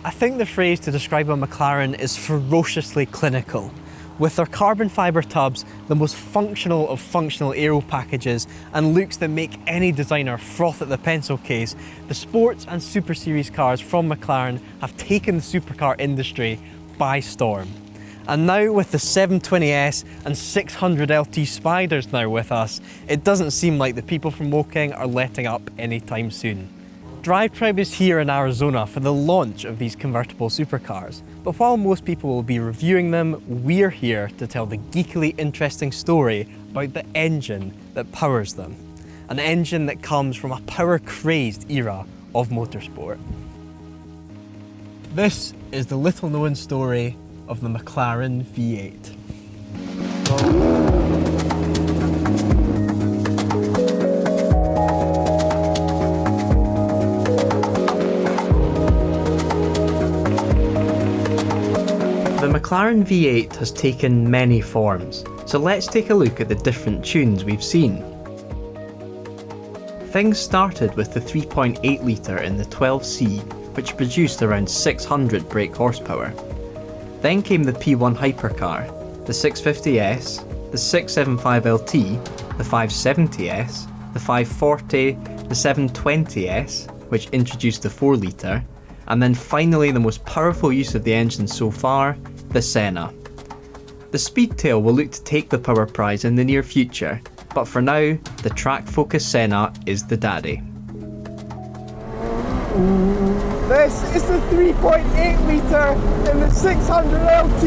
I think the phrase to describe a McLaren is ferociously clinical. With their carbon fibre tubs, the most functional of functional aero packages, and looks that make any designer froth at the pencil case, the sports and Super Series cars from McLaren have taken the supercar industry by storm. And now with the 720S and 600 LT Spiders now with us, it doesn't seem like the people from Woking are letting up anytime soon. DRIVETRIBE is here in Arizona for the launch of these convertible supercars. But while most people will be reviewing them, we're here to tell the geekily interesting story about the engine that powers them. An engine that comes from a power-crazed era of motorsport. This is the little-known story of the McLaren V8. The McLaren V8 has taken many forms, so let's take a look at the different tunes we've seen. Things started with the 3.8 litre in the 12C, which produced around 600 brake horsepower. Then came the P1 hypercar, the 650S, the 675LT, the 570S, the 540, the 720S, which introduced the 4 litre, and then finally the most powerful use of the engine so far, the Senna. The Speedtail will look to take the power prize in the near future, but for now, the track-focused Senna is the daddy. This is the 3.8 litre in the 600 LT.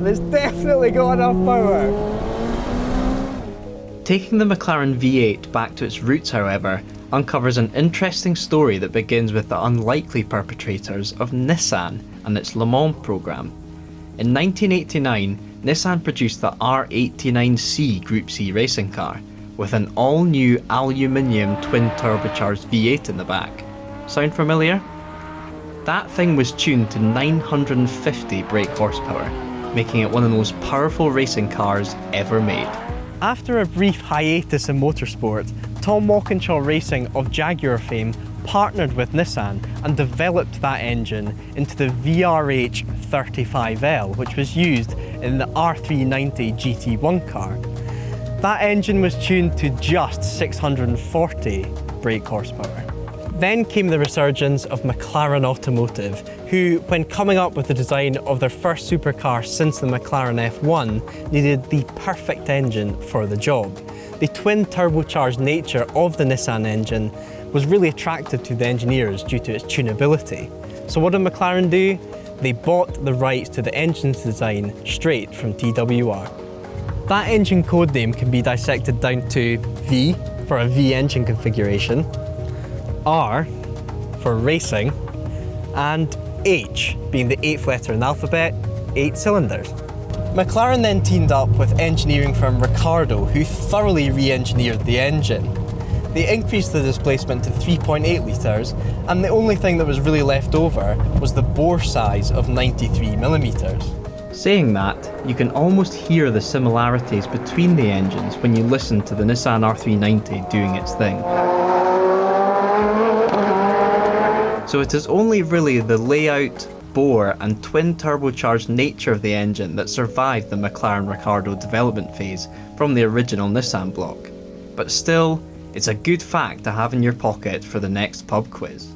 It's definitely got enough power. Taking the McLaren V8 back to its roots, however, uncovers an interesting story that begins with the unlikely perpetrators of Nissan and its Le Mans programme. In 1989, Nissan produced the R89C Group C racing car, with an all-new aluminium twin-turbocharged V8 in the back. Sound familiar? That thing was tuned to 950 brake horsepower, making it one of the most powerful racing cars ever made. After a brief hiatus in motorsport, Tom Walkinshaw Racing of Jaguar fame partnered with Nissan and developed that engine into the VRH35L, which was used in the R390 GT1 car. That engine was tuned to just 640 brake horsepower. Then came the resurgence of McLaren Automotive, who, when coming up with the design of their first supercar since the McLaren F1, needed the perfect engine for the job. The twin turbocharged nature of the Nissan engine was really attractive to the engineers due to its tunability. So what did McLaren do? They bought the rights to the engine's design straight from TWR. That engine codename can be dissected down to V for a V engine configuration, R for racing, and H being the 8th letter in the alphabet, 8 cylinders. McLaren then teamed up with engineering firm Ricardo, who thoroughly re-engineered the engine. They increased the displacement to 3.8 litres, and the only thing that was really left over was the bore size of 93mm. Saying that, you can almost hear the similarities between the engines when you listen to the Nissan R390 doing its thing. So it is only really the layout, bore and twin turbocharged nature of the engine that survived the McLaren Ricardo development phase from the original Nissan block. But still, it's a good fact to have in your pocket for the next pub quiz.